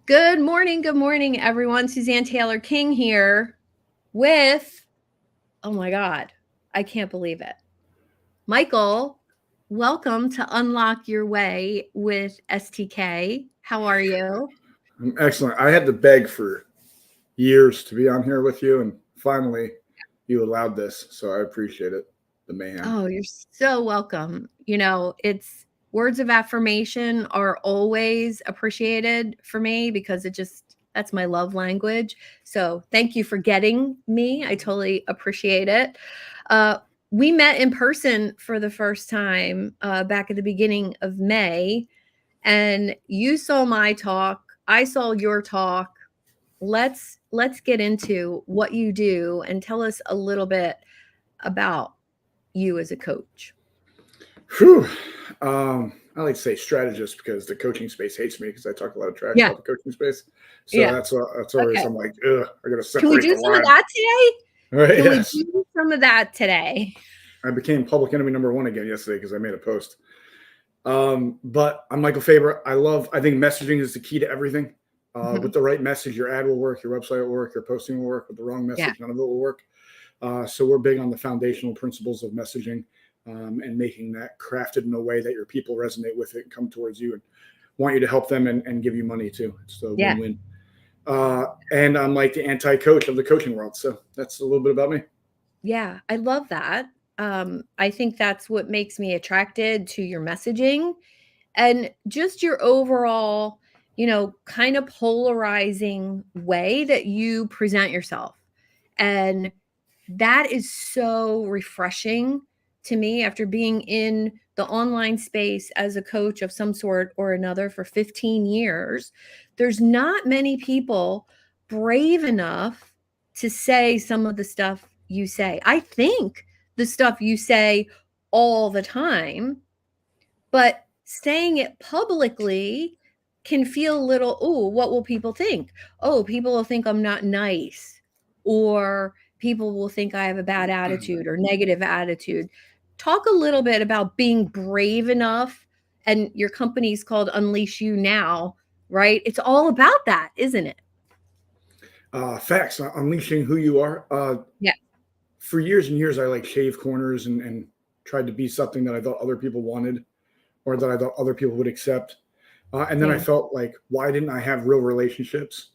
Good morning, everyone. Suzanne Taylor King here with, oh my God, I can't believe it. Michael, welcome to Unlock Your Way with STK. How are you? Excellent. I had to beg for years to be on here with you, and finally you allowed this. So I appreciate it. The mayhem. Oh, you're so welcome. It's words of affirmation are always appreciated for me because that's my love language. So thank you for getting me. I totally appreciate it. Uh, we met in person for the first time back at the beginning of May, and you saw my talk. I saw your talk. Let's get into what you do and tell us a little bit about you as a coach. Whew. I like to say strategist because the coaching space hates me because I talk a lot of trash Yeah, about the coaching space. So yeah. that's always Okay. I'm like, ugh, I gotta Can we separate do the some of line. that today? All right, Can we yes. do some of that today? I became public enemy number one again yesterday because I made a post. But I'm Michael Fabber. I think messaging is the key to everything. With Mhm. the right message, your ad will work, your website will work, your posting will work. With the wrong Yeah, message, none of it will work. So we're big on the foundational principles of messaging and making that crafted in a way that your people resonate with it and come towards you and want you to help them and give you money too. It's a yeah, win-win. And I'm like the anti-coach of the coaching world. So that's a little bit about me. yeah. I love that. I think that's what makes me attracted to your messaging and just your overall, kind of polarizing way that you present yourself. And that is so refreshing to me after being in the online space as a coach of some sort or another for 15 years. There's not many people brave enough to say some of the stuff you say. I think the stuff you say all the time, but saying it publicly can feel a little, oh, what will people think? Oh, people will think I'm not nice, or people will think I have a bad attitude or negative attitude. Talk a little bit about being brave enough, and your company's called Unleash You Now, right? It's all about that, isn't it? Facts, unleashing who you are. Yeah. For years and years, I like shaved corners and tried to be something that I thought other people wanted or that I thought other people would accept. And then I Yeah. felt like, why didn't I have real relationships?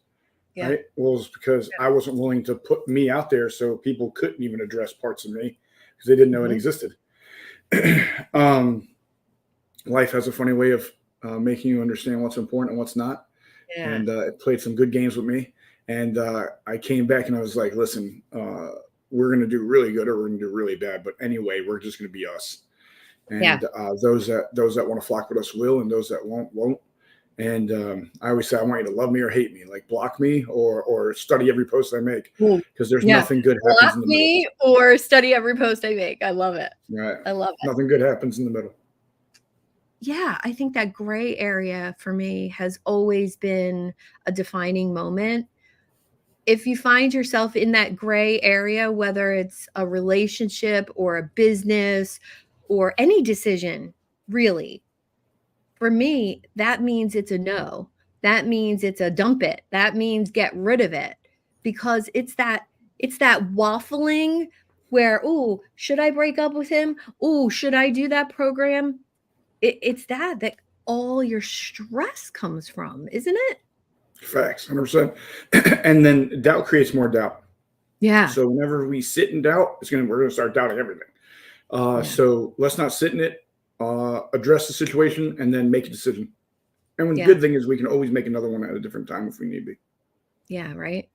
Yeah. Right. Well, it's because I wasn't willing to put me out there so people couldn't even address parts of me because they didn't know it Mhm. existed. um, Life has a funny way of making you understand what's important and what's not. Yeah. And it played some good games with me. And I came back and I was like, listen, we're going to do really good or we're going to do really bad. But anyway, we're just going to be us. Yeah. And those that want to flock with us will, and those that won't. And I always say, I want you to love me or hate me, like block me or study every post I make, Ooh, because there's yeah. nothing good happens Block in the middle. me or study every post I make. I love it. Right? I love it. Nothing good happens in the middle. Yeah, I think that gray area for me has always been a defining moment. If you find yourself in that gray area, whether it's a relationship or a business or any decision, really, for me, that means it's a no. That means it's a dump it. That means get rid of it because it's that waffling where, oh, should I break up with him? Oh, should I do that program? It's that all your stress comes from, isn't it? Facts, 100%. And then doubt creates more doubt. Yeah. So whenever we sit in doubt, we're gonna start doubting everything. Yeah. So let's not sit in it. Address the situation and then make a decision. And the Yeah. good thing is we can always make another one at a different time if we need be. Yeah, right?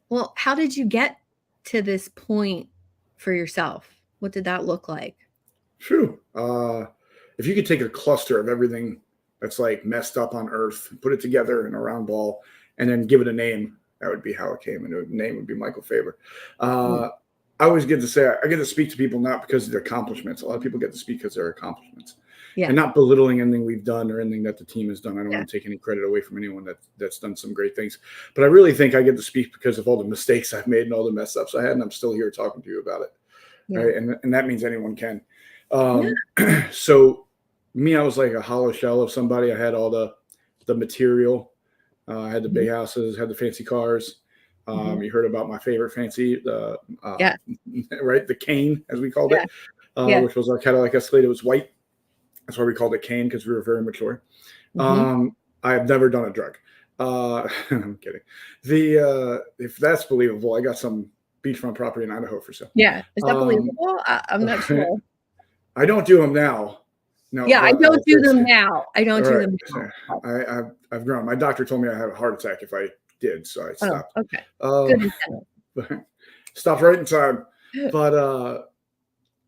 Well, how did you get to this point for yourself? What did that look like? Phew. If you could take a cluster of everything that's like messed up on Earth, put it together in a round ball, and then give it a name, that would be how it came. And the name would be Michael Faber. Mm, I always get to say I get to speak to people not because of their accomplishments. A lot of people get to speak because of their accomplishments, yeah. and not belittling anything we've done or anything that the team has done. I don't Yeah. want to take any credit away from anyone that's done some great things, but I really think I get to speak because of all the mistakes I've made and all the mess ups I had, and I'm still here talking to you about it. Yeah. Right, and that means anyone can. Yeah. So me, I was like a hollow shell of somebody. I had all the material, I had the big Mhm. houses, had the fancy cars. Mhm. You heard about my favorite fancy, Yeah. right, the cane, as we called Yeah. it, Yeah. which was our Cadillac Escalade. It was white. That's why we called it cane, because we were very mature. Mhm. I have never done a drug. I'm kidding. If that's believable, I got some beachfront property in Idaho for sale. Yeah. Is that Um, believable? I'm not sure. I don't do them now. No, Yeah, I but don't do them seriously, now. I don't all do right. them now. But I've grown. My doctor told me I had a heart attack if I did, so I oh, stopped. okay. Uh, Good incentive. stopped right in time. But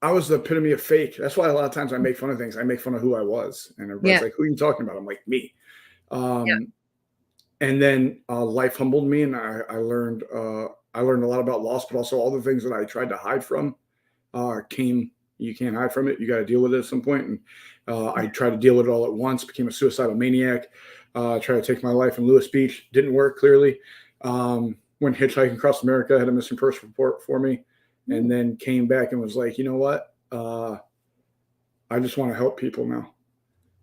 I was the epitome of fake. That's why a lot of times I make fun of things. I make fun of who I was, and everybody's Yeah. like, "Who are you talking about?" I'm like, "Me." Yeah. Um, and then life humbled me, and I learned a lot about loss, but also all the things that I tried to hide from came. You can't hide from it. You got to deal with it at some point. And I tried to deal with it all at once. Became a suicidal maniac. Tried to take my life in Lewis Beach. Didn't work clearly. Went hitchhiking across America. Had a missing person report for me, and Mm, then came back and was like, you know what? I just want to help people now,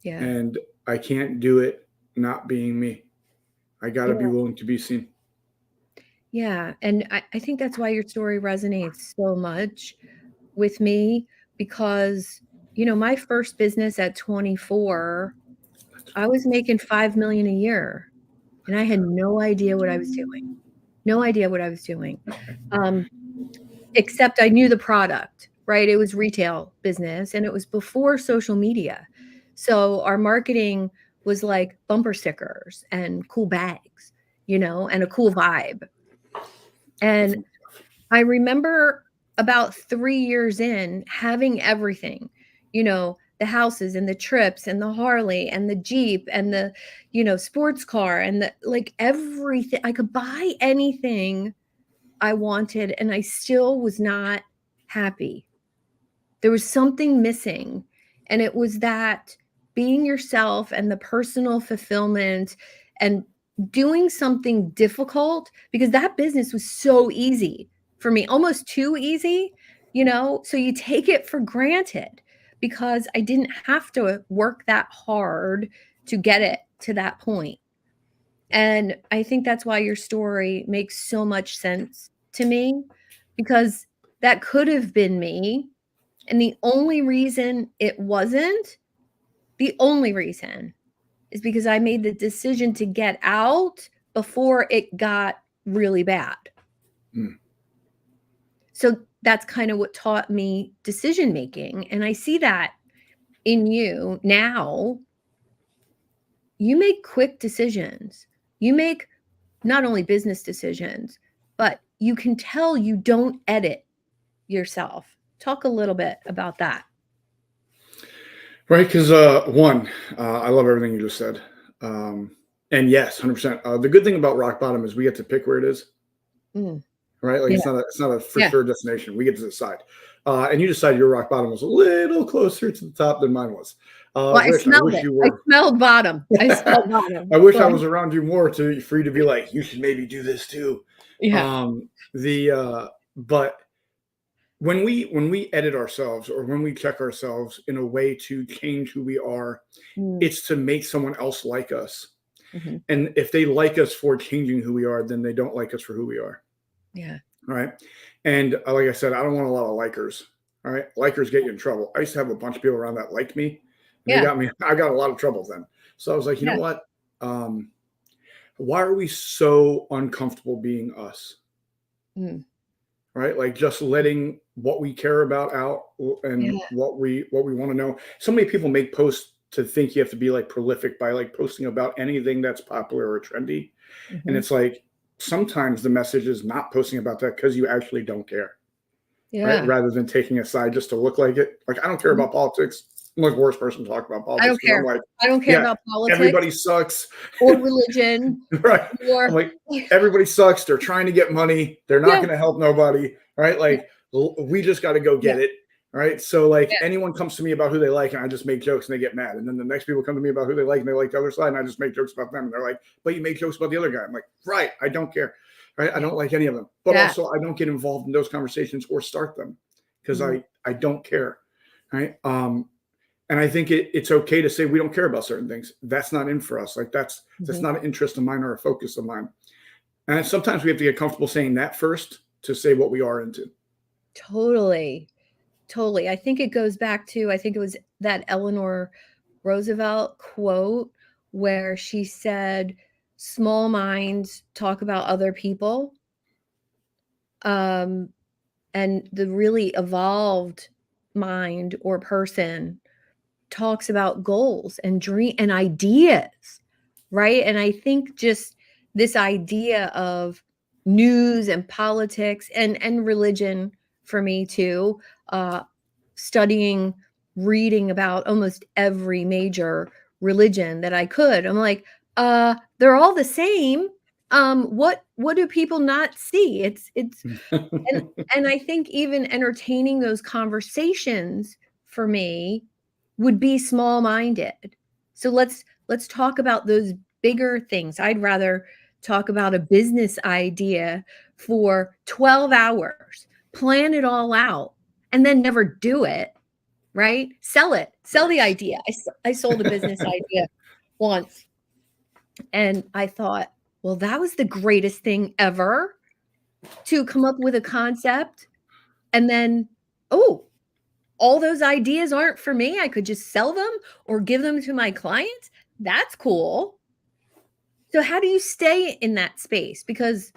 yeah. and I can't do it not being me. I got to be Yeah. willing to be seen. Yeah. And I think that's why your story resonates so much with me because, my first business at 24, I was making 5 million a year and I had no idea what I was doing. No idea what I was doing. Um, except I knew the product, right? It was retail business and it was before social media. So our marketing was like bumper stickers and cool bags, and a cool vibe. And I remember about 3 years in having everything, the houses and the trips and the Harley and the Jeep and the, sports car and the like everything. I could buy anything I wanted and I still was not happy. There was something missing, and it was that being yourself and the personal fulfillment and doing something difficult because that business was so easy for me, almost too easy, so you take it for granted because I didn't have to work that hard to get it to that point. And I think that's why your story makes so much sense to me because that could have been me, and the only reason is because I made the decision to get out before it got really bad. Mm. So that's kind of what taught me decision making. And I see that in you now. You make quick decisions. You make not only business decisions, but you can tell you don't edit yourself. Talk a little bit about that. Right, because I love everything you just said, and yes, 100%. The good thing about rock bottom is we get to pick where it is, Mm, right? Like yeah, it's not a for yeah. sure destination. We get to decide, and you decided your rock bottom was a little closer to the top than mine was. Well, I Which I smelled wish it. you I were. smelled bottom. I smelled I bottom. wish So, I was around you more for you to be like, you should maybe do this too. yeah. But when we edit ourselves or when we check ourselves in a way to change who we are, Mm, it's to make someone else like us. mhm. And if they like us for changing who we are, then they don't like us for who we are. Yeah. Right. And like I said, I don't want a lot of likers. All right. Likers get you in trouble. I used to have a bunch of people around that liked me, and they Yeah. got me. I got a lot of trouble then. So I was like, you know Yeah. what? Why are we so uncomfortable being us? Mm, Right, like just letting what we care about out and yeah. what we want to know. So many people make posts to think you have to be like prolific by like posting about anything that's popular or trendy, and Mhm. it's like sometimes the message is not posting about that because you actually don't care, right? Yeah. Rather than taking a side just to look like it. Like I don't care Mhm. about politics. I'm like the worst person to talk about I politics don't because I'm care. like, I don't care yeah, about politics everybody sucks. or religion Right. I'm or like, everybody sucks. They're trying to get money. They're not yeah. going to help nobody. Right. Yeah. Like, we just got to go Yeah. get it. Right. So, like, Yeah. anyone comes to me about who they like, and I just make jokes and they get mad. And then the next people come to me about who they like and they like the other side, and I just make jokes about them. And they're like, but you make jokes about the other guy. I'm like, right. I don't care. Right. I Yeah. don't like any of them. But Yeah. also, I don't get involved in those conversations or start them because Mhm. I don't care. Right. And I think it's okay to say we don't care about certain things. That's not in for us. Like that's Mhm. not an interest of mine or a focus of mine. And sometimes we have to get comfortable saying that first to say what we are into. Totally. Totally. I think it goes back to, I think it was that Eleanor Roosevelt quote where she said, small minds talk about other people. Um, and the really evolved mind or person talks about goals and dream and ideas, right? And I think just this idea of news and politics and religion for me too, uh, studying, reading about almost every major religion that I could. I'm like, they're all the same. What do people not see? It's and and I think even entertaining those conversations for me would be small-minded. So let's talk about those bigger things. I'd rather talk about a business idea for 12 hours, plan it all out, and then never do it, right? Sell it. Sell the idea. I sold a business idea once, and I thought, "Well, that was the greatest thing ever to come up with a concept and then, oh, all those ideas aren't for me. I could just sell them or give them to my clients. That's cool." So, how do you stay in that space? Because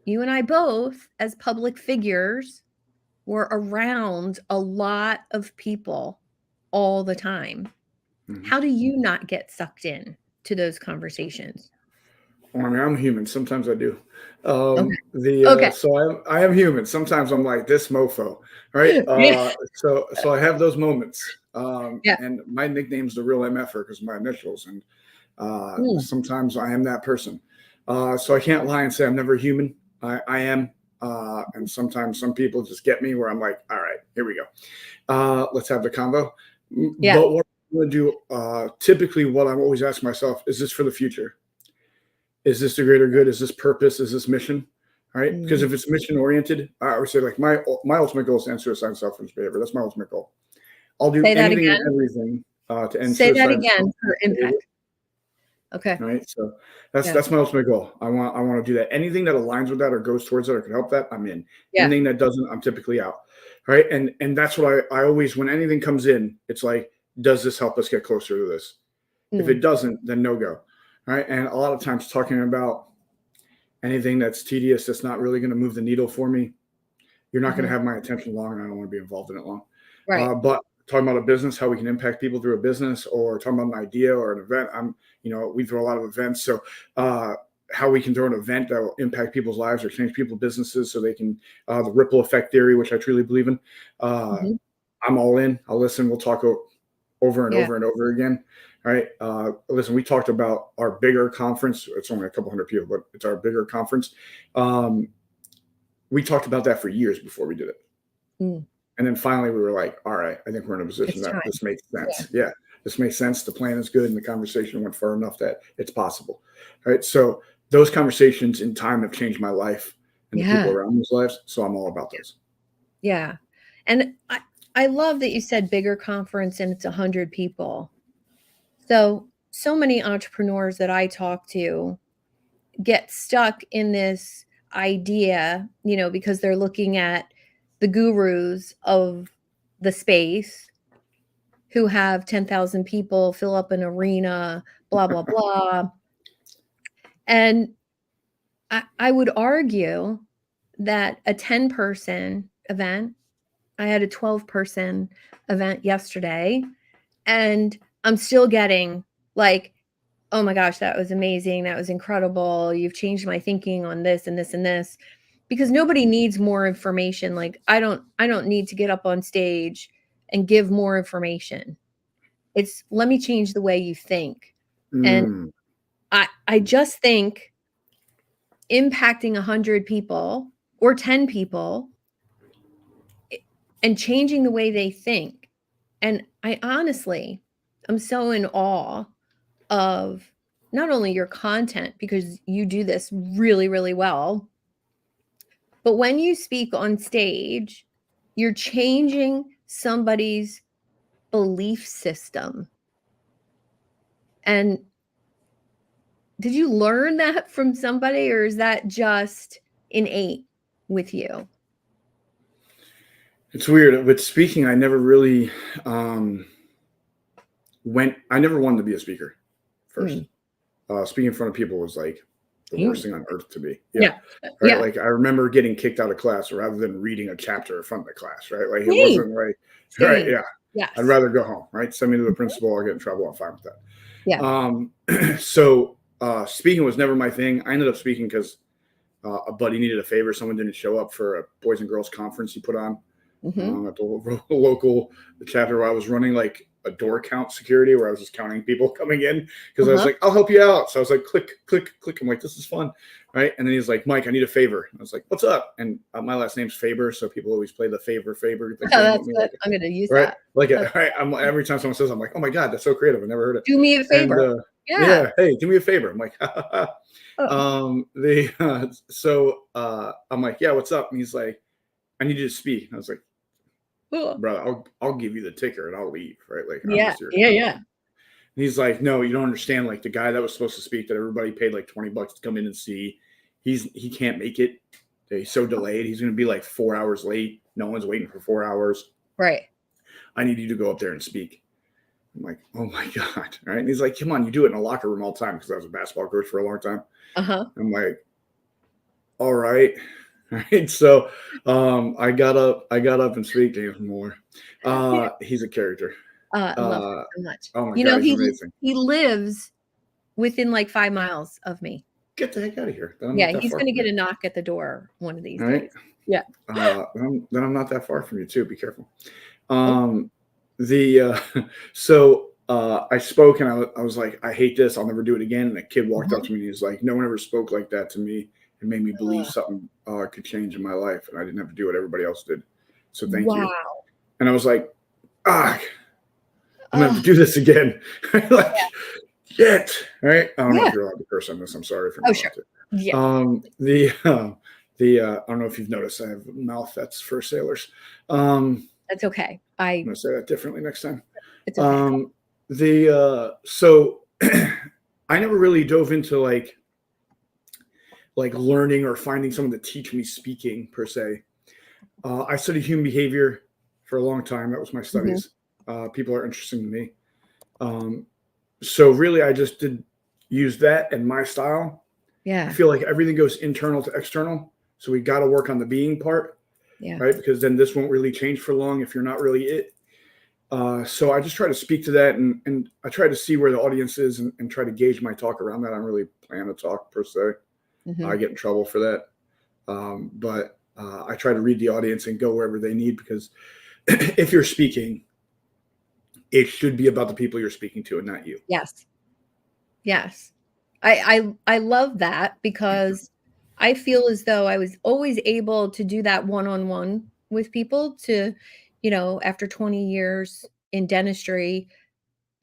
you and I both, as public figures, were around a lot of people all the time. Mhm. How do you not get sucked in to those conversations? Well, I mean, I'm human. Sometimes I do. Okay. The Okay. so I am human. Sometimes I'm like this mofo, right? Yeah. So I have those moments. Yeah. And my nickname's the real MFer because of my initials, and Mm. sometimes I am that person. So I can't lie and say I'm never human. I am. And sometimes some people just get me where I'm like, all right, here we go. Let's have the convo. Yeah. But what I'm going to do, typically, what I'm always asking myself is this for the future? Is this the greater good? Is this purpose? Is this mission? All right. Because Mm. if it's mission oriented, I would say like my ultimate goal is to end suicide and selfish behavior. That's my ultimate goal. I'll do Say that anything and again. everything to end Say that suicide and again selfish for behavior. impact. Okay. All right. So Yeah. that's my ultimate goal. I want to do that. Anything that aligns with that or goes towards that or can help that, I'm in. Yeah. Anything that doesn't, I'm typically out. All right. And that's what I always when anything comes in, it's like, does this help us get closer to this? If Mm. it doesn't, then no go. All right. And a lot of times talking about anything that's tedious, that's not really going to move the needle for me, you're not going to Mhm. have my attention long, and I don't want to be involved in it long. Right. But talking about a business, how we can impact people through a business, or talking about an idea or an event, we throw a lot of events, so how we can throw an event that will impact people's lives or change people's businesses, so they can the ripple effect theory, which I truly believe in. Uh, Mhm. I'm all in. I'll listen. We'll talk over and Yeah. over and over again. All right. Listen, we talked about our bigger conference. It's only a couple hundred people, but it's our bigger conference. Um, we talked about that for years before we did it. Mm. And then finally we were like, all right, I think we're in a position It's that time. this makes Yeah. sense. Yeah. This makes sense. The plan is good. And the conversation went far enough that it's possible. All right. So those conversations in time have changed my life and the people Yeah. around me's lives. So I'm all about those. Yeah. And I love that you said bigger conference and it's 100 people. So many entrepreneurs that I talk to get stuck in this idea, because they're looking at the gurus of the space who have 10,000 people fill up an arena, blah, blah, blah. And I would argue that a 10-person event, I had a 12-person event yesterday, and I'm still getting like, "Oh my gosh, that was amazing. That was incredible. You've changed my thinking on this and this and this." Because nobody needs more information. Like I don't need to get up on stage and give more information. It's let me change the way you think. And Mm, I just think impacting 100 people or 10 people and changing the way they think. And I honestly, I'm so in awe of not only your content because you do this really, really well, but when you speak on stage, you're changing somebody's belief system. And did you learn that from somebody, or is that just innate with you? It's weird. With speaking, I never really I never wanted to be a speaker first. Speaking in front of people was like the worst thing on earth to me. Yeah. Right. Yeah. Like I remember getting kicked out of class rather than reading a chapter in front of the class. Right. Like it Same. wasn't like, right. Same. Yeah. Yes. I'd rather go home. Right. Send me to the principal. I'll get in trouble. I'm fine with that. Yeah. So speaking was never my thing. I ended up speaking because a buddy needed a favor. Someone didn't show up for a boys and girls conference he put on at the local chapter where I was running like a door count security where I was just counting people coming in because I was like, I'll help you out. So I was like, click, click, click. I'm like, this is fun. Right. And then he's like, Mike, I need a favor. I was like, what's up? And my last name's Faber. So people always play the favor. That's good. Like, I'm going to use that. Like, right. Every time someone says, I'm like, oh my God, that's so creative. I never heard it. Do me a favor. And, yeah. Hey, do me a favor. I'm like, so I'm like, yeah, what's up? And he's like, I need you to speak. And I was like, bro, I'll give you the ticker and I'll leave. Right. Like, yeah. And he's like, no, you don't understand. Like the guy that was supposed to speak that everybody paid like $20 to come in and see, he can't make it. He's so delayed. He's going to be like 4 hours late. No one's waiting for 4 hours. Right. I need you to go up there and speak. I'm like, oh my God. Right. And he's like, come on, you do it in a locker room all the time. Cause I was a basketball coach for a long time. I'm like, all right. Right. So I got up and speak to him more. He's a character. I love him so much. Oh my God, he's amazing. He lives within like 5 miles of me. Get the heck out of here. He's going to get a knock at the door one of these days. Yeah. Then I'm not that far from you too. Be careful. I spoke and I was like, I hate this. I'll never do it again. And a kid walked up to me and he was like, no one ever spoke like that to me. It made me believe something could change in my life. And I didn't have to do what everybody else did. So thank you. And I was like, I'm going to have to do this again. Like, shit. Right. I don't know if you're allowed to curse on this. I'm sorry for sure. Yeah. I don't know if you've noticed, I have a mouth that's for sailors. That's okay. I'm going to say that differently next time. It's okay. So I never really dove into like learning or finding someone to teach me speaking per se. I studied human behavior for a long time. That was my studies. People are interesting to me. So really I just did use that and my style. Yeah. I feel like everything goes internal to external. So we got to work on the being part. Yeah. Right. Because then this won't really change for long if you're not really it. So I just try to speak to that and I try to see where the audience is and try to gauge my talk around that. I don't really plan to talk per se. I get in trouble for that. But I try to read the audience and go wherever they need, because if you're speaking, it should be about the people you're speaking to and not you. Yes. Yes. I love that, because I feel as though I was always able to do that one-on-one with people to, after 20 years in dentistry,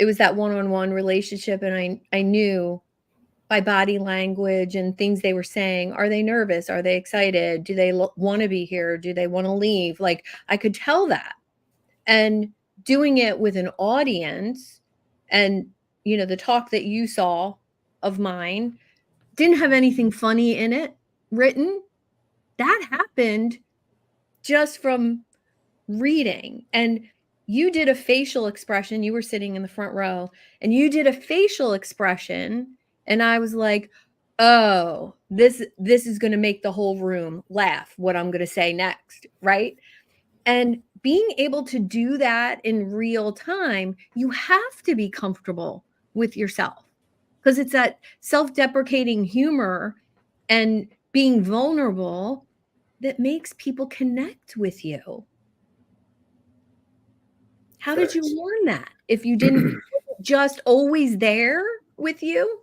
it was that one-on-one relationship. And I knew by body language and things they were saying, are they nervous? Are they excited? Do they want to be here? Do they want to leave? Like, I could tell that. And doing it with an audience, and, the talk that you saw of mine didn't have anything funny in it written. That happened just from reading. And you did a facial expression. You were sitting in the front row and you did a facial expression. And I was like, oh, this is going to make the whole room laugh, what I'm going to say next. Right. And being able to do that in real time, you have to be comfortable with yourself, because it's that self-deprecating humor and being vulnerable that makes people connect with you. How did you learn that? If you didn't just always there with you?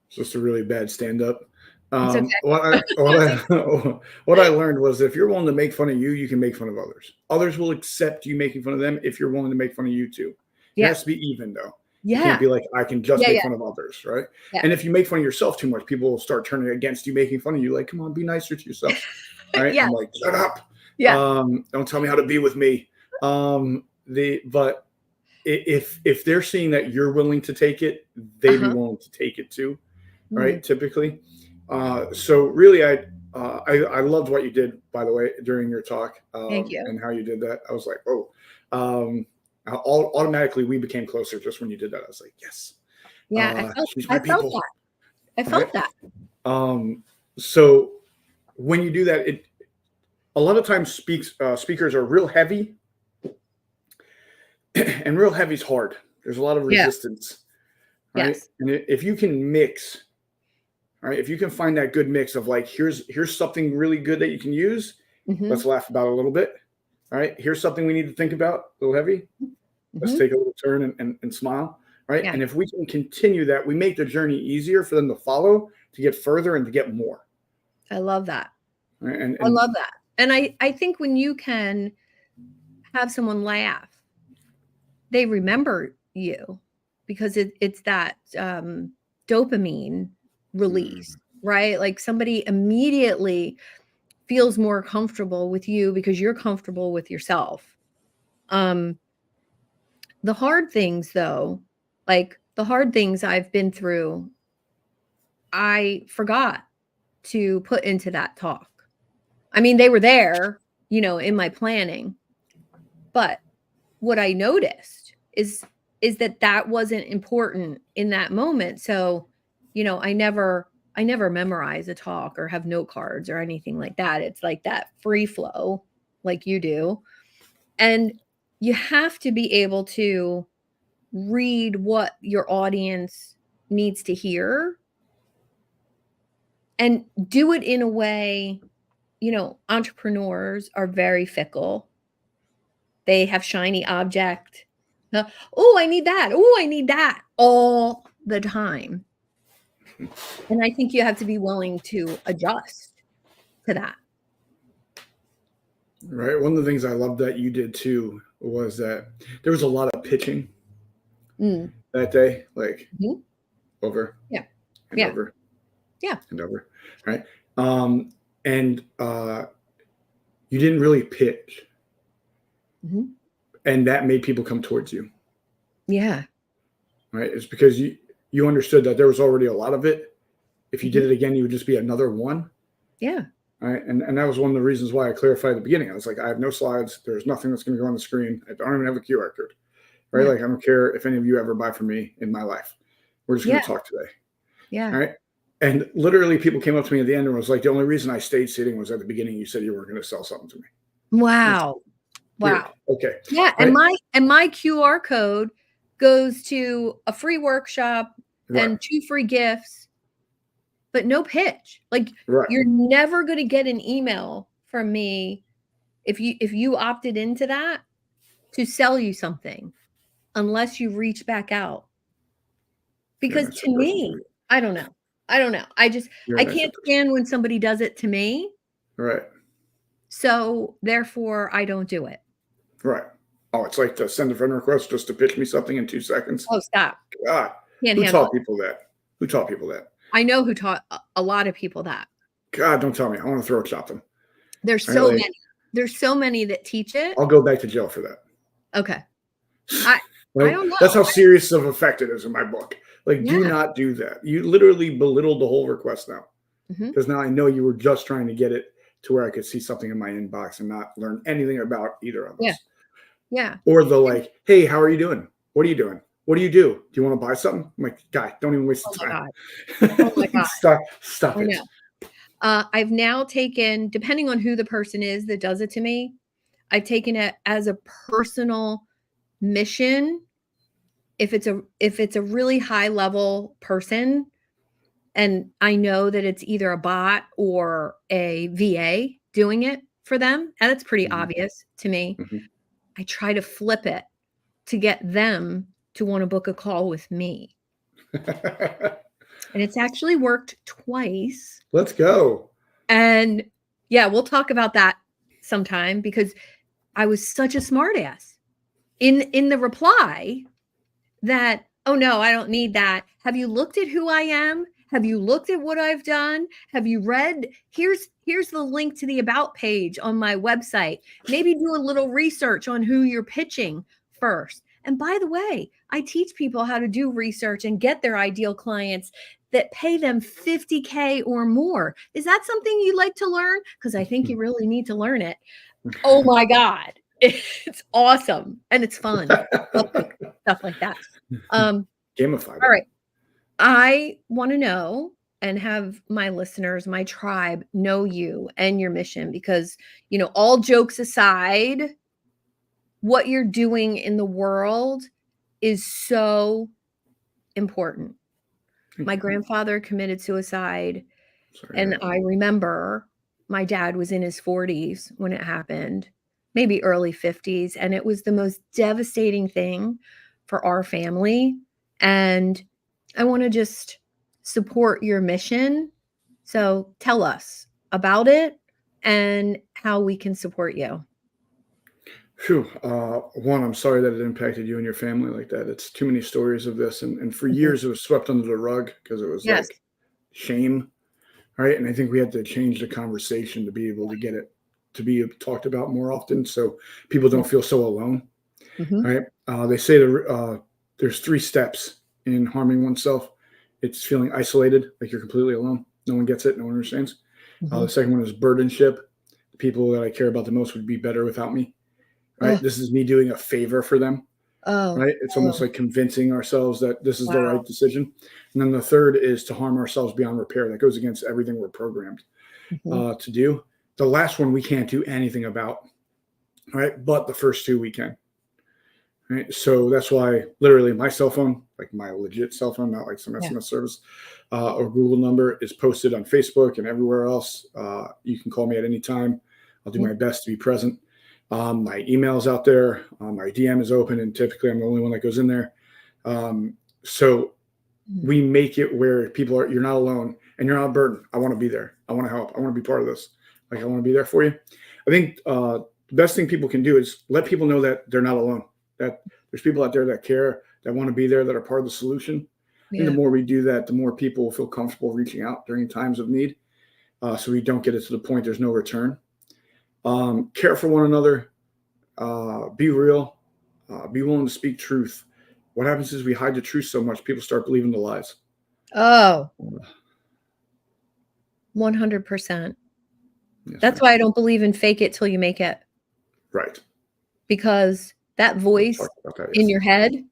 It's just a really bad stand-up. Okay. What I learned was, if you're willing to make fun of you, you can make fun of others. Others will accept you making fun of them if you're willing to make fun of you too. It has to be even, though. Yeah. You can't be like, I can just make fun of others, right? Yeah. And if you make fun of yourself too much, people will start turning against you making fun of you. Like, come on, be nicer to yourself. Right? I'm like, shut up. Yeah. Don't tell me how to be with me. But if they're seeing that you're willing to take it, they'd be Uh-huh. willing to take it too, Mm, right? Typically. So really, I loved what you did, by the way, during your talk, thank you. and how you did that. I was like, oh, automatically we became closer just when you did that. I was like, yes, Yeah, she's my I felt people, that. I right? felt that. So when you do that, a lot of times speakers are real heavy, and real heavy is hard. There's a lot of Yeah. resistance, right? Yes. And if you can mix, right, if you can find that good mix of like, here's something really good that you can use. Let's Mhm. laugh about it a little bit. All right, here's something we need to think about. A little heavy. Let's Mhm. take a little turn and smile. Right, Yeah, and if we can continue that, we make the journey easier for them to follow, to get further, and to get more. I love that. Right? And I love that. And I think when you can have someone laugh, they remember you because it's that, dopamine release, right? Like, somebody immediately feels more comfortable with you because you're comfortable with yourself. Um, the hard things, though, like, the hard things I've been through, I forgot to put into that talk. I mean, they were there, in my planning, but what I noticed is that that wasn't important in that moment. So, I never memorize a talk or have note cards or anything like that. It's like that free flow like you do. And you have to be able to read what your audience needs to hear and do it in a way, entrepreneurs are very fickle. They have shiny object. "Oh, I need that. Oh, I need that," all the time. And I think you have to be willing to adjust to that. right, one of the things I love that you did too was that there was a lot of pitching Mm. that day, like Mhm. over Yeah. and Yeah. over Yeah. and over, right? And you didn't really pitch, Mhm. and that made people come towards you, Yeah. right? It's because you understood that there was already a lot of it. If you did Mhm. it again, you would just be another one, Yeah. right? And that was one of the reasons why I clarified at the beginning. I was like, I have no slides. There's nothing that's going to go on the screen. I don't even have a QR code, right? Yeah. Like, I don't care if any of you ever buy from me in my life. We're just going Yeah. to talk today, Yeah. all right? And literally, people came up to me at the end and was like, the only reason I stayed sitting was at the beginning. You said you were going to sell something to me. That's Wow. weird. Wow. Okay, Yeah, and right, my QR code goes to a free workshop right, and 2 free gifts, but no pitch. Like, right. you're never gonna get an email from me if you opted into that to sell you something unless you reach back out. You're Because an to extra person for me, me. I don't know. I don't know. You're I an extra can't person, stand when somebody does it to me, right, so therefore I don't do it. right. Oh, it's like to send a friend request just to pitch me something in 2 seconds. Oh, stop. God, Can't who handle taught it. people that? Who taught people that? I know who taught a lot of people that. God, don't tell me. I want to throw chop them. There's Right? so Like, many. There's so many that teach it. I'll go back to jail for that. Okay. I I Like, don't know. that's how serious of effect it is in my book. Like, do Yeah. not do that. You literally belittled the whole request now, Mhm. because now I know you were just trying to get it to where I could see something in my inbox and not learn anything about either of Yeah. us. Yeah. Or the like, hey, how are you doing? What are you doing? What do you do? Do you want to buy something? I'm like, guy, don't even waste Oh the my time. god. Oh my god. Stop I it. know. I've now taken, depending on who the person is that does it to me, I've taken it as a personal mission. If it's a really high level person, and I know that it's either a bot or a VA doing it for them, and it's pretty Mhm, obvious to me, mhm. I try to flip it to get them to wanna book a call with me, and it's actually worked twice, Let's go. and yeah, we'll talk about that sometime because I was such a smartass in the reply that, "Oh, no, I don't need that. Have you looked at who I am? Have you looked at what I've done? Have you read here's the link to the about page on my website. Maybe do a little research on who you're pitching first." And by the way, I teach people how to do research and get their ideal clients that pay them 50K or more. Is that something you'd like to learn? Because I think you really need to learn it. Oh my God. It's awesome. And it's fun. Stuff like that. Gamified All it. right. I want to know and have my listeners, my tribe know you and your mission because, all jokes aside, what you're doing in the world is so important. My grandfather committed suicide, Sorry. and I remember my dad was in his 40s when it happened, maybe early 50s, and it was the most devastating thing for our family. And I want to just support your mission. So tell us about it and how we can support you. Phew. One, I'm sorry that it impacted you and your family like that. It's too many stories of this. And for Mhm. years, it was swept under the rug because it was Yes. like shame. Right. And I think we had to change the conversation to be able to get it to be talked about more often so people Yeah. don't feel so alone. Mhm. Right. They say there's 3 steps in harming oneself. It's feeling isolated, like you're completely alone. No one gets it. No one understands. The Mhm. second one is burdenship. The people that I care about the most would be better without me. Right. Oh, This is me doing a favor for them. oh, Right. It's almost oh, like convincing ourselves that this is the wow. right decision. And then the third is to harm ourselves beyond repair. That goes against everything we're programmed Mhm. to do. The last one we can't do anything about. Right. But the first 2 we can. Right. So that's why literally my cell phone, like my legit cell phone, not like some Yeah. SMS service or Google number, is posted on Facebook and everywhere else. You can call me at any time. I'll do Mhm. my best to be present. My email's out there. My DM is open, and typically I'm the only one that goes in there. So Mhm. we make it where people are, you're not alone and you're not a burden. I want to be there. I want to help. I want to be part of this. Like, I want to be there for you. I think the best thing people can do is let people know that they're not alone, that there's people out there that care, that want to be there, that are part of the solution. I think the Yeah. more we do that, the more people will feel comfortable reaching out during times of need. So we don't get it to the point there's no return. Care for one another, be real, be willing to speak truth. What happens is we hide the truth so much, people start believing the lies. Oh, 100%. Yes, That's ma'am. why I don't believe in fake it till you make it, Right. because that We voice talked about that in your yesterday. head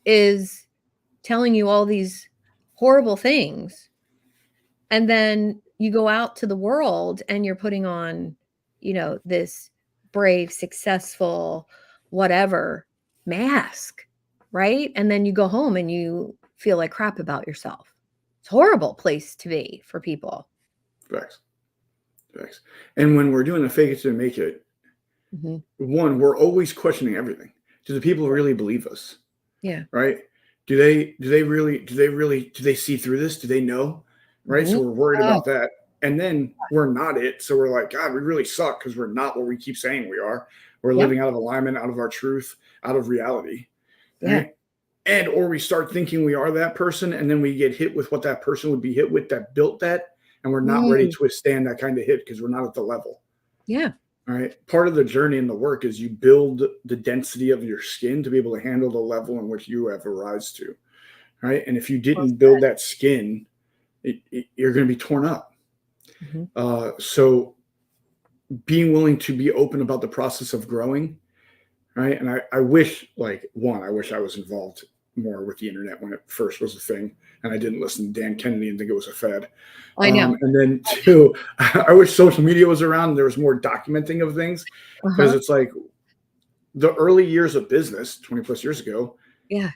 is telling you all these horrible things. And then you go out to the world and you're putting on, this brave, successful, whatever mask, right? And then you go home and you feel like crap about yourself. It's a horrible place to be for people. Facts. Facts. And when we're doing a fake it to make it, Mhm. one, we're always questioning everything. Do the people really believe us? Yeah. Right? Do they see through this? Do they know? Right? Mhm. So we're worried Oh, about that. And then we're not it. So we're like, God, we really suck because we're not what we keep saying we are. We're yep. living out of alignment, out of our truth, out of reality. Yeah. Right? And or we start thinking we are that person, and then we get hit with what that person would be hit with that built that, and we're not ready Mm. to withstand that kind of hit because we're not at the level. Yeah. All right. Part of the journey and the work is you build the density of your skin to be able to handle the level in which you have arisen to. Right. And if you Well didn't build said. that skin, you're going to be torn up. Mhm. So being willing to be open about the process of growing. Right. And I wish, like, one, I wish I was involved more with the internet when it first was a thing, and I didn't listen to Dan Kennedy and think it was a fad. I know. And then two, I wish social media was around and there was more documenting of things, because Uh-huh. it's like the early years of business, 20 plus years ago, Yeah.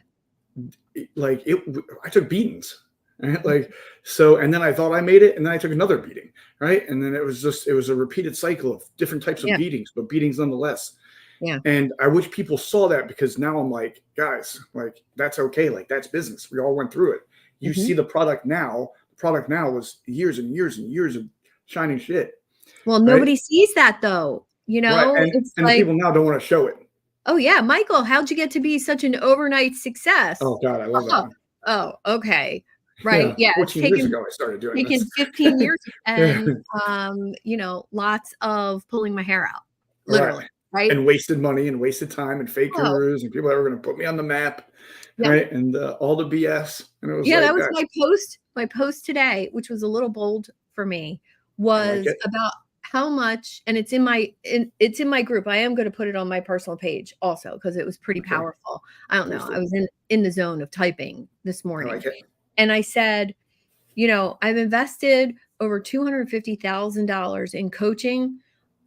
I took beatings, right? Like, so, and then I thought I made it, and then I took another beating, right? And then it was a repeated cycle of different types of Yeah. beatings, but beatings nonetheless. Yeah. And I wish people saw that, because now I'm like, guys, like, that's okay. Like, that's business. We all went through it. You Mhm. see the product now. The product now was years and years and years of shining shit, Well, right? nobody sees that though. Right. It's And the like, people now don't want to show it. "Oh, yeah, Michael, how'd you get to be such an overnight success?" Oh God, I love that "Oh, one. oh, okay." Right? Yeah, Yeah, it's 14 years taken ago I started doing this. taken 15 years Yeah. and, lots of pulling my hair out, Right. literally. right? and wasted money and wasted time and fake Oh, gurus and people that were going to put me on the map, yeah. right? And all the BS. And it was Yeah, that like, was guys, my post. My post today, which was a little bold for me, I like was it. about how much, and it's in my group. I am going to put it on my personal page also because it was pretty Okay. powerful. I don't Please know. do. I was in the zone of typing this I morning, like it. and I said, I've invested over $250,000 in coaching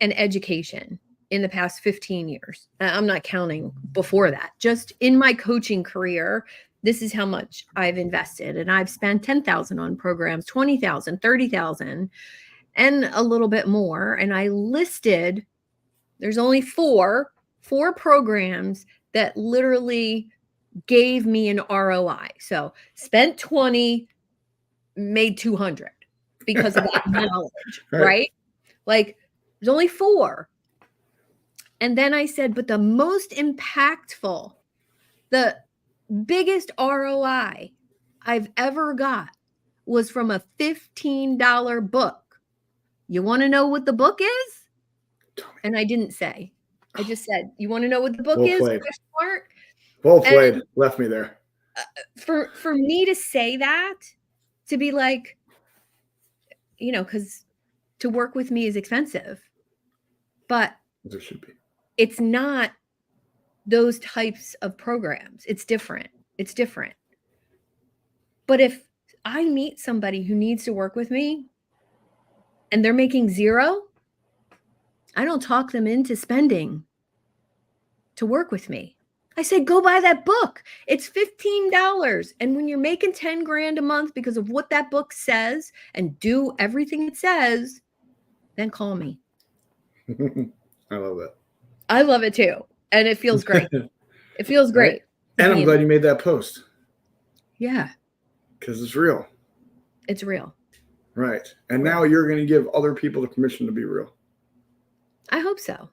and education in the past 15 years. I'm not counting before that. Just in my coaching career, this is how much I've invested. And I've spent 10,000 on programs, 20,000, 30,000, and a little bit more. And I listed, there's only four programs that literally gave me an ROI. So spent 20, made 200 because of that knowledge, Right. right? Like there's only four. And then I said, but the most impactful, the biggest ROI I've ever got was from a $15 book. You want to know what the book is? And I didn't say. I just said, you want to know what the book Well is? played. Question mark. Well played. And Left me there. for me to say that, to be like, because to work with me is expensive, but There should be. it's not those types of programs. It's different. It's different. But if I meet somebody who needs to work with me and they're making zero, I don't talk them into spending to work with me. I say, go buy that book. It's $15. And when you're making 10 grand a month because of what that book says and do everything it says, then call me. I love that. I love it too. And it feels great. It feels great. Right? And I'm glad you made that post. Yeah. Because it's real. It's real. Right. And now you're going to give other people the permission to be real. I hope so.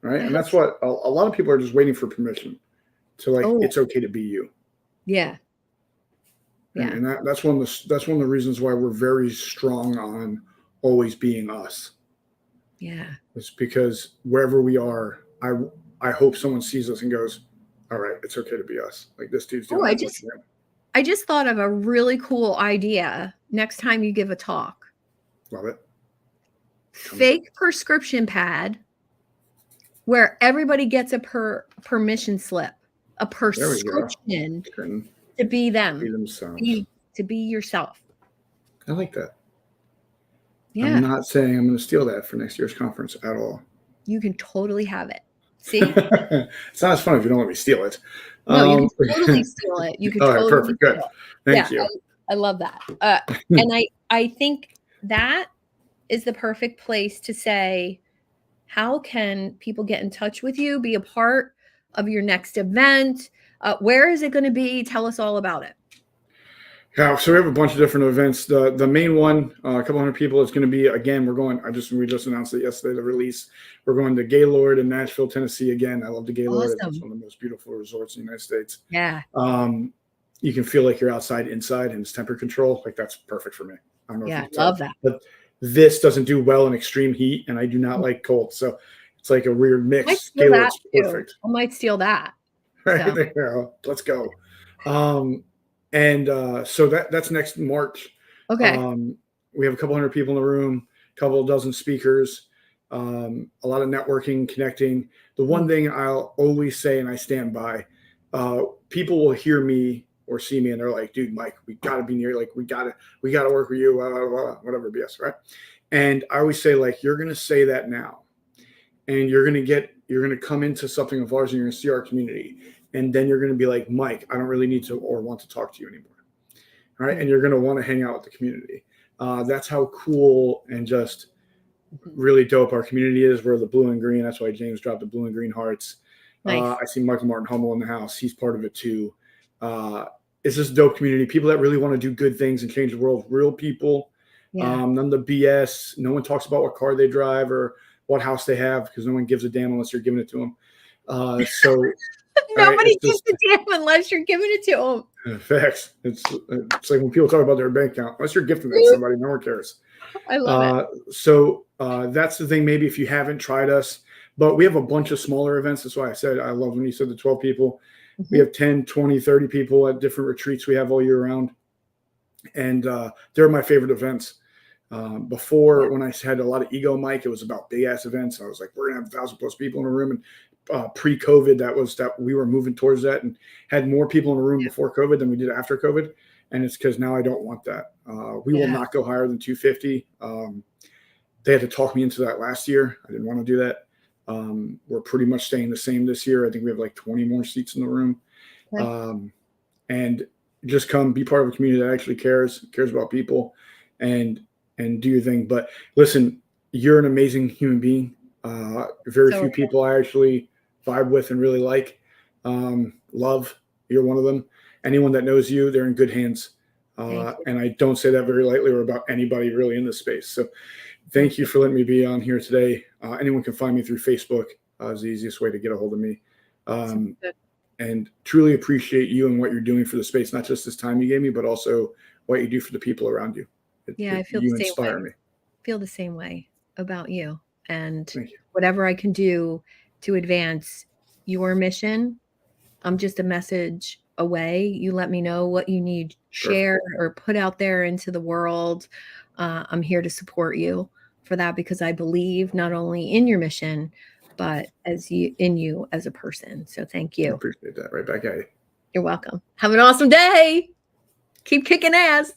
Right. And that's what a lot of people are just waiting for permission to it's okay to be you. Yeah. Yeah. And that's one of the reasons why we're very strong on always being us. Yeah. It's because wherever we are, I hope someone sees us and goes, all right, it's okay to be us. Like this dude's doing I just thought of a really cool idea next time you give a talk. Love it. Fake prescription pad where everybody gets a permission slip, a prescription to be them, be themselves, to be yourself. I like that. Yeah. I'm not saying I'm going to steal that for next year's conference at all. You can totally have it. See? It's not as fun if you don't let me steal it. No, you can totally steal it. You can all totally right, perfect. Good. Thank you. I love that. And I think that is the perfect place to say, how can people get in touch with you, be a part of your next event? Where is it going to be? Tell us all about it. Yeah, so we have a bunch of different events. The main one, a couple hundred people, is going to be, again, we just announced it yesterday, the release. We're going to Gaylord in Nashville, Tennessee again. I love the Gaylord. Awesome. It's one of the most beautiful resorts in the United States. Yeah. You can feel like you're outside, inside, and it's temperature control. Like that's perfect for me. I don't know. Yeah, love that. But this doesn't do well in extreme heat, and I do not like cold. So it's like a weird mix. Gaylord's perfect. I might steal that. Right so. There. Let's go. So that's next March. Okay. We have a couple hundred people in the room, a couple dozen speakers, a lot of networking, connecting. The one thing I'll always say, and I stand by, people will hear me or see me and they're like, dude, Mike, we got to be near, like, we got to work with you, whatever BS, right? And I always say, like, you're going to say that now and you're going to come into something of ours and you're going to see our community. And then you're going to be like, Mike, I don't really need to or want to talk to you anymore. All right. And you're going to want to hang out with the community. That's how cool and just really dope our community is. We're the blue and green. That's why James dropped the blue and green hearts. Nice. I see Michael Martin Hummel in the house. He's part of it too. It's just a dope community. People that really want to do good things and change the world. Real people. Yeah. None of the BS. No one talks about what car they drive or what house they have because no one gives a damn unless you're giving it to them. So nobody gives a damn unless you're giving it to them. Facts. It's like when people talk about their bank account. Unless you're gifting it to somebody, no one cares. I love it. So that's the thing. Maybe if you haven't tried us, But we have a bunch of smaller events. That's why I said I love when you said the 12 people. We Mhm. have 10, 20, 30 people at different retreats we have all year round. And they're my favorite events. Yeah. Before, when I had a lot of ego, Mike, it was about big ass events. I was like, we're gonna have 1,000+ people in a room. And pre-COVID, that we were moving towards that and had more people in a room before COVID than we did after COVID. And it's because now I don't want that. We will Yeah. not go higher than 250. They had to talk me into that last year. I didn't want to do that. We're pretty much staying the same this year. I think we have like 20 more seats in the room. Okay. And just come be part of a community that actually cares about people, and do your thing. But listen, you're an amazing human being. Very So few people I actually vibe with and really like. Love, you're one of them. Anyone that knows you, they're in good hands. thank you. And I don't say that very lightly or about anybody really in this space. So thank Thank you you. for letting me be on here today. Anyone can find me through Facebook. Is the easiest way to get a hold of me. So Um, good. and truly appreciate you and what you're doing for the space, not just this time you gave me, but also what you do for the people around you. Yeah, I feel the You same inspire way. me. Feel the same way about you. And Thank you. whatever I can do to advance your mission, I'm just a message away. You let me know what you need Perfect. share or put out there into the world. I'm here to support you for that because I believe not only in your mission, but as you in you as a person. So thank I you. appreciate that. Right back at you. You're welcome. Have an awesome day. Keep kicking ass.